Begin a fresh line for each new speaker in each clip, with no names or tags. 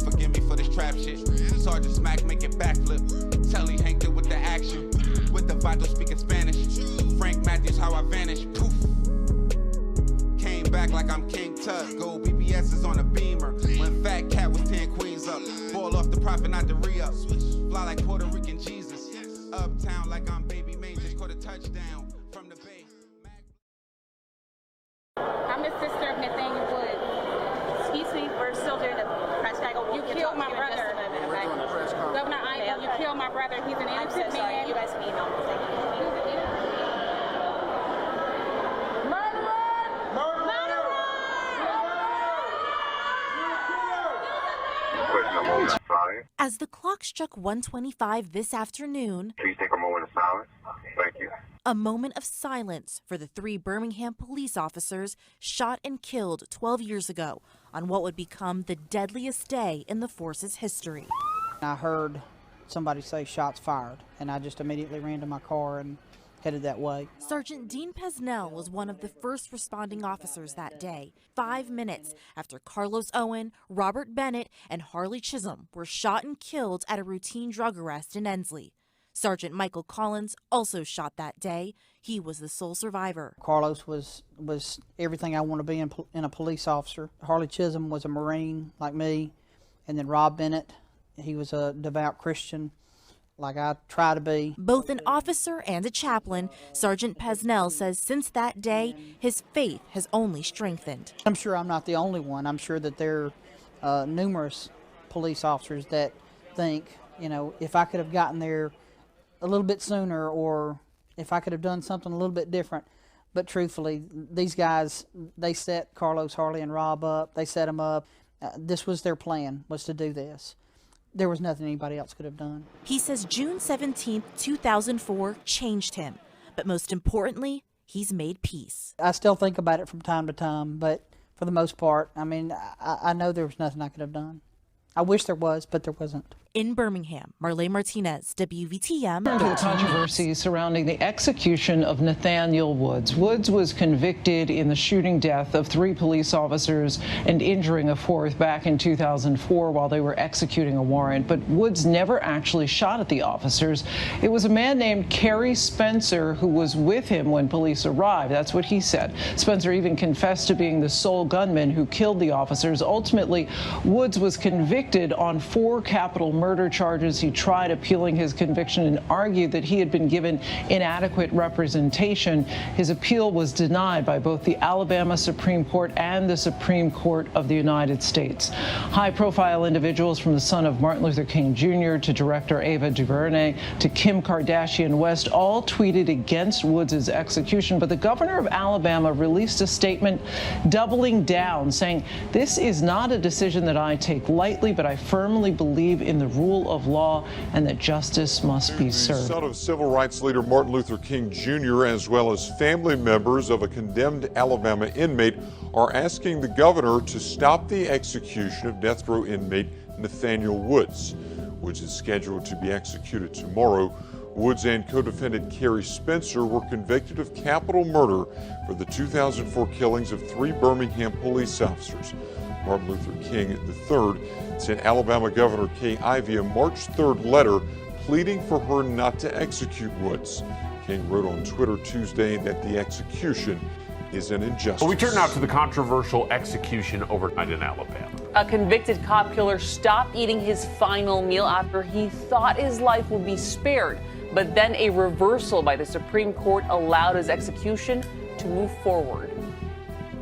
don't forgive me for this trap shit. Sergeant Smack making backflip. Telly Hank did with the action. With the Vato speaking Spanish. Frank Matthews, how I vanish. Poof. Came back like I'm King Tut. Gold BBS is on a beamer. When Fat Cat was 10 queens up. Ball off the profit, not the re-up. Fly like Puerto Rican Jesus. Uptown like I'm Baby May. Just caught a touchdown from the Bay.
I'm the sister of Nathaniel Woods.
Excuse me, we're still doing a press conference.
You killed my brother. Governor Ivey, you killed my brother. He's an innocent man.
You guys can email me.
As the clock struck 1:25 this afternoon,
please take a moment of silence. Thank you.
A moment of silence for the 3 Birmingham police officers shot and killed 12 years ago on what would become the deadliest day in the force's history.
I heard somebody say shots fired, and I just immediately ran to my car and headed that way.
Sergeant Dean Pesnell was one of the first responding officers that day, 5 minutes after Carlos Owen, Robert Bennett, and Harley Chisholm were shot and killed at a routine drug arrest in Ensley. Sergeant Michael Collins also shot that day. He was the sole survivor.
Carlos was everything I want to be in a police officer. Harley Chisholm was a Marine like me, and then Rob Bennett, he was a devout Christian like I try to be.
Both an officer and a chaplain, Sergeant Pesnell says since that day, his faith has only strengthened.
I'm sure I'm not the only one. I'm sure that there are numerous police officers that think, you know, if I could have gotten there a little bit sooner, or if I could have done something a little bit different. But truthfully, these guys, they set Carlos, Harley, and Rob up. They set them up. This was their plan, was to do this. There was nothing anybody else could have done.
He says June 17, 2004 changed him. But most importantly, he's made peace.
I still think about it from time to time, but for the most part, I mean, I know there was nothing I could have done. I wish there was, but there wasn't.
In Birmingham, Marlene Martinez, WVTM.
The controversy surrounding the execution of Nathaniel Woods. Woods was convicted in the shooting death of 3 police officers and injuring a 4th back in 2004 while they were executing a warrant. But Woods never actually shot at the officers. It was a man named Kerry Spencer who was with him when police arrived. That's what he said. Spencer even confessed to being the sole gunman who killed the officers. Ultimately, Woods was convicted on 4 capital murder charges. He tried appealing his conviction and argued that he had been given inadequate representation. His appeal was denied by both the Alabama Supreme Court and the Supreme Court of the United States. High-profile individuals from the son of Martin Luther King Jr. to director Ava DuVernay to Kim Kardashian West all tweeted against Woods' execution, but the governor of Alabama released a statement doubling down, saying, "This is not a decision that I take lightly, but I firmly believe in the rule of law and that justice must be served."
The son of civil rights leader Martin Luther King Jr., as well as family members of a condemned Alabama inmate, are asking the governor to stop the execution of death row inmate Nathaniel Woods. Woods is scheduled to be executed tomorrow. Woods and co-defendant Kerry Spencer were convicted of capital murder for the 2004 killings of 3 Birmingham police officers. Martin Luther King III sent Alabama Governor Kay Ivey a March 3rd letter pleading for her not to execute Woods. King wrote on Twitter Tuesday that the execution is an injustice.
We turn now to the controversial execution overnight in Alabama.
A convicted cop killer stopped eating his final meal after he thought his life would be spared. But then a reversal by the Supreme Court allowed his execution to move forward.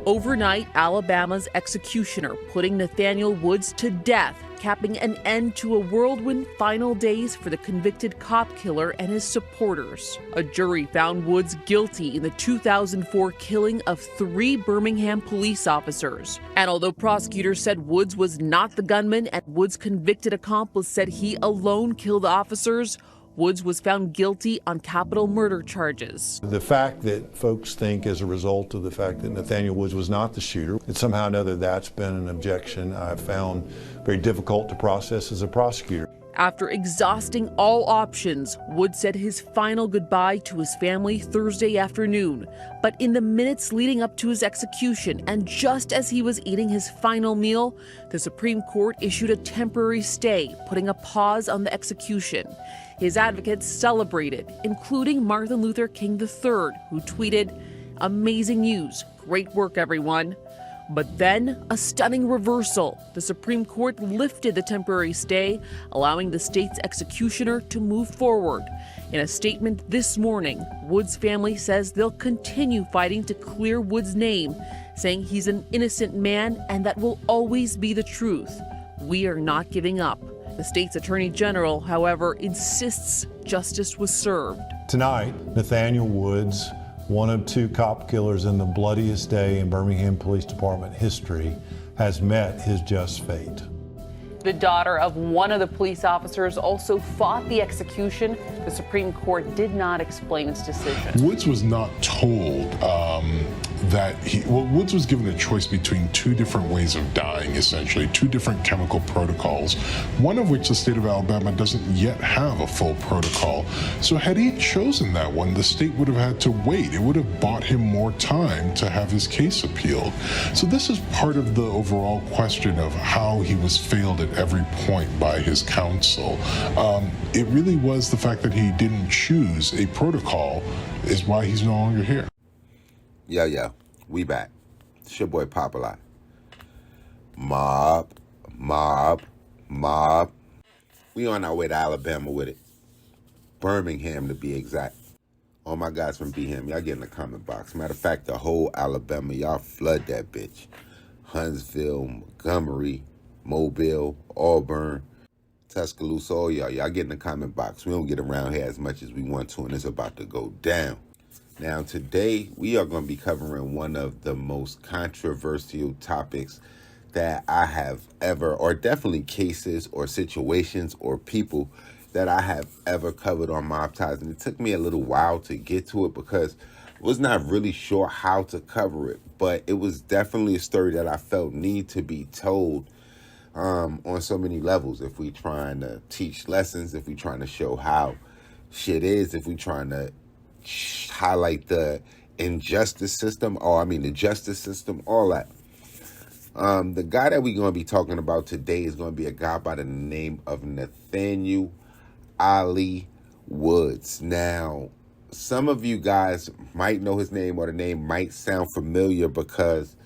Overnight, Alabama's executioner putting Nathaniel Woods to death, capping an end to a whirlwind final days for the convicted cop killer and his supporters. A jury found Woods guilty in the 2004 killing of 3 Birmingham police officers. And although prosecutors said Woods was not the gunman and Woods' convicted accomplice said he alone killed the officers, Woods was found guilty on capital murder charges.
The fact that folks think as a result of the fact that Nathaniel Woods was not the shooter, that somehow or another that's been an objection I've found very difficult to process as a prosecutor.
After exhausting all options, Woods said his final goodbye to his family Thursday afternoon. But in the minutes leading up to his execution, and just as he was eating his final meal, the Supreme Court issued a temporary stay, putting a pause on the execution. His advocates celebrated, including Martin Luther King III, who tweeted, "Amazing news. Great work, everyone." But then, a stunning reversal. The Supreme Court lifted the temporary stay, allowing the state's executioner to move forward. In a statement this morning, Woods' family says they'll continue fighting to clear Woods' name, saying he's an innocent man and that will always be the truth. We are not giving up. The state's attorney general, however, insists justice was served.
Tonight, Nathaniel Woods, one of two cop killers in the bloodiest day in Birmingham Police Department history, has met his just fate.
The daughter of one of the police officers also fought the execution. The Supreme Court did not explain its decision.
Woods was not told Woods was given a choice between two different ways of dying, essentially, two different chemical protocols, one of which the state of Alabama doesn't yet have a full protocol. So had he chosen that one, the state would have had to wait. It would have bought him more time to have his case appealed. So this is part of the overall question of how he was failed at every point by his counsel. It really was the fact that he didn't choose a protocol is why he's no longer here.
Yo, we back. It's your boy Popalot. Mobb. We on our way to Alabama with it. Birmingham to be exact. All my guys from BHAM, y'all get in the comment box. Matter of fact, the whole Alabama, y'all flood that bitch. Huntsville, Montgomery, Mobile, Auburn, Tuscaloosa, all y'all get in the comment box. We don't get around here as much as we want to, and it's about to go down. Now, today, we are going to be covering one of the most controversial topics that I have ever, or definitely cases or situations or people that I have ever covered on Mobb Ties. And it took me a little while to get to it because I was not really sure how to cover it. But it was definitely a story that I felt need to be told on so many levels. If we trying to teach lessons, if we trying to show how shit is, if we trying to highlight the injustice system, the justice system, all that. The guy that we're going to be talking about today is going to be a guy by the name of Nathaniel Ali Woods. Now, some of you guys might know his name, or the name might sound familiar because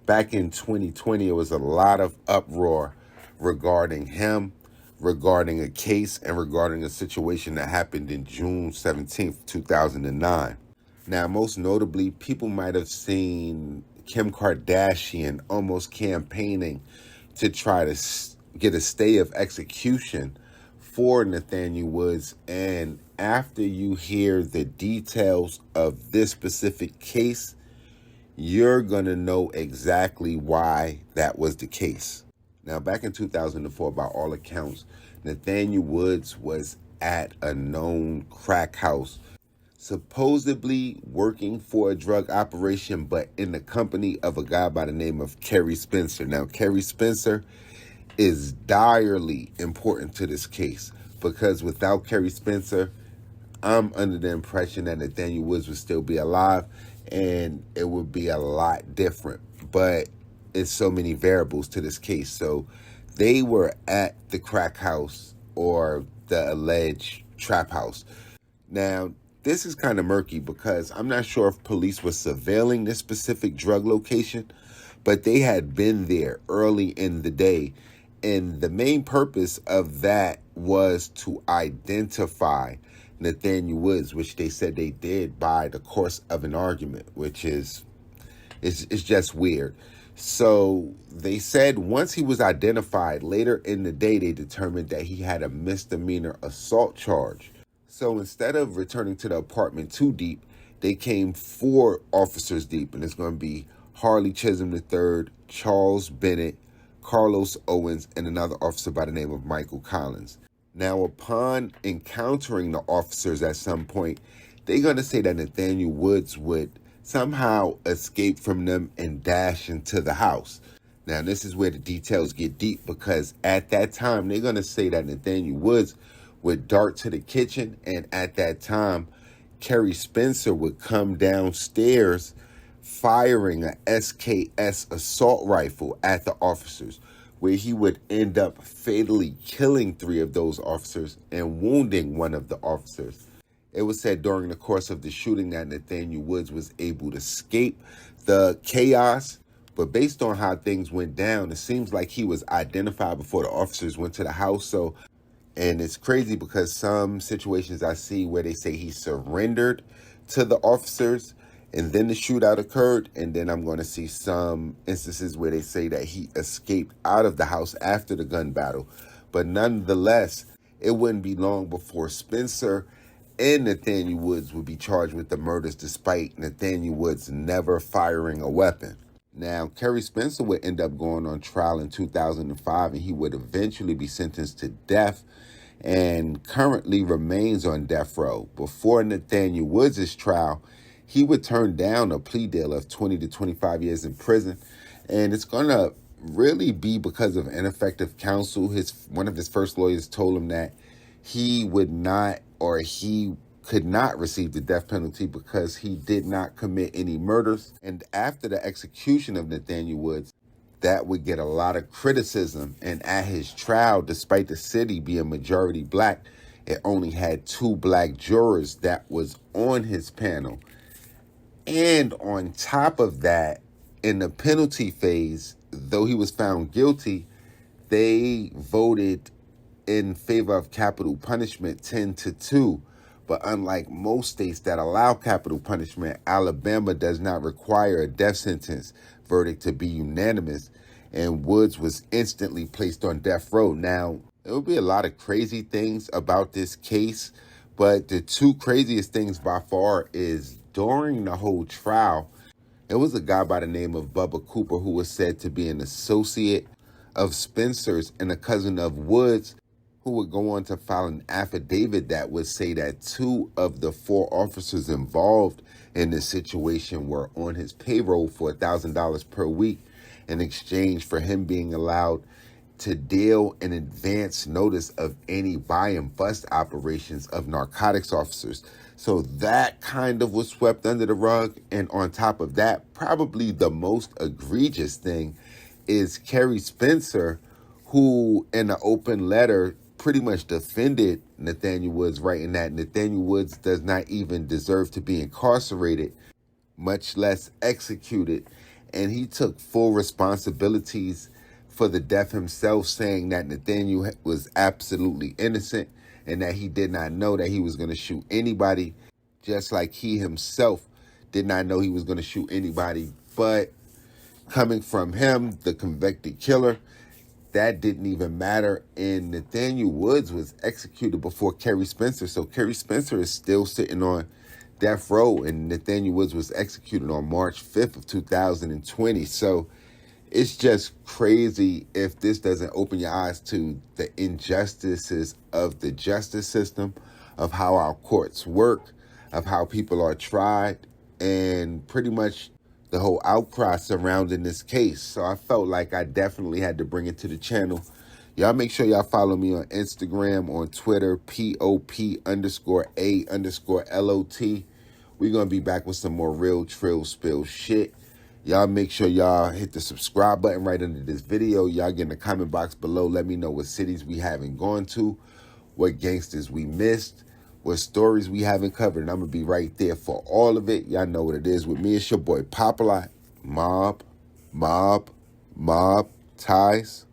back in 2020, it was a lot of uproar regarding him, regarding a case, and regarding a situation that happened in June 17th, 2009. Now, most notably, people might have seen Kim Kardashian almost campaigning to try to get a stay of execution for Nathaniel Woods. And after you hear the details of this specific case, you're going to know exactly why that was the case. Now, back in 2004, by all accounts, Nathaniel Woods was at a known crack house, supposedly working for a drug operation, but in the company of a guy by the name of Kerry Spencer. Now, Kerry Spencer is direly important to this case because without Kerry Spencer, I'm under the impression that Nathaniel Woods would still be alive and it would be a lot different. But it's so many variables to this case. So they were at the crack house, or the alleged trap house. Now, this is kind of murky because I'm not sure if police were surveilling this specific drug location, but they had been there early in the day. And the main purpose of that was to identify Nathaniel Woods, which they said they did by the course of an argument, which is just weird. So they said once he was identified, later in the day, they determined that he had a misdemeanor assault charge. So instead of returning to the apartment 2 deep, they came 4 officers deep. And it's going to be Harley Chisholm III, Charles Bennett, Carlos Owens, and another officer by the name of Michael Collins. Now, upon encountering the officers at some point, they're going to say that Nathaniel Woods would somehow escape from them and dash into the house. Now, this is where the details get deep, because at that time, they're going to say that Nathaniel Woods would dart to the kitchen, and at that time, Kerry Spencer would come downstairs firing a SKS assault rifle at the officers, where he would end up fatally killing 3 of those officers and wounding 1 of the officers. It was said during the course of the shooting that Nathaniel Woods was able to escape the chaos, but based on how things went down, it seems like he was identified before the officers went to the house. And it's crazy because some situations I see where they say he surrendered to the officers and then the shootout occurred, and then I'm going to see some instances where they say that he escaped out of the house after the gun battle. But nonetheless, it wouldn't be long before Spencer and Nathaniel Woods would be charged with the murders, despite Nathaniel Woods never firing a weapon. Now, Kerry Spencer would end up going on trial in 2005, and he would eventually be sentenced to death and currently remains on death row. Before Nathaniel Woods' trial, he would turn down a plea deal of 20 to 25 years in prison, and it's going to really be because of ineffective counsel. One of his first lawyers told him that he would not, or he could not receive the death penalty because he did not commit any murders. And after the execution of Nathaniel Woods, that would get a lot of criticism. And at his trial, despite the city being majority black, it only had 2 black jurors that was on his panel. And on top of that, in the penalty phase, though he was found guilty, they voted in favor of capital punishment 10-2. But unlike most states that allow capital punishment, Alabama does not require a death sentence verdict to be unanimous, and Woods was instantly placed on death row. Now, there will be a lot of crazy things about this case, but the 2 craziest things by far is during the whole trial, there was a guy by the name of Bubba Cooper who was said to be an associate of Spencer's and a cousin of Woods, who would go on to file an affidavit that would say that 2 of the 4 officers involved in this situation were on his payroll for $1,000 per week in exchange for him being allowed to deal in advance notice of any buy and bust operations of narcotics officers. So that kind of was swept under the rug. And on top of that, probably the most egregious thing is Kerry Spencer, who in an open letter pretty much defended Nathaniel Woods, writing that Nathaniel Woods does not even deserve to be incarcerated, much less executed. And he took full responsibilities for the death himself, saying that Nathaniel was absolutely innocent and that he did not know that he was going to shoot anybody, just like he himself did not know he was going to shoot anybody. But coming from him, the convicted killer, that didn't even matter, and Nathaniel Woods was executed before Kerry Spencer. So Kerry Spencer is still sitting on death row, and Nathaniel Woods was executed on March 5th of 2020. So it's just crazy if this doesn't open your eyes to the injustices of the justice system, of how our courts work, of how people are tried, and pretty much the whole outcry surrounding this case. So I felt like I definitely had to bring it to the channel. Y'all make sure y'all follow me on Instagram, on Twitter, POP_A_LOT. We're going to be back with some more real trill spill shit. Y'all make sure y'all hit the subscribe button right under this video. Y'all get in the comment box below. Let me know what cities we haven't gone to, what gangsters we missed, what stories we haven't covered, and I'm going to be right there for all of it. Y'all know what it is with me. It's your boy Popalot, Mobb, Ties.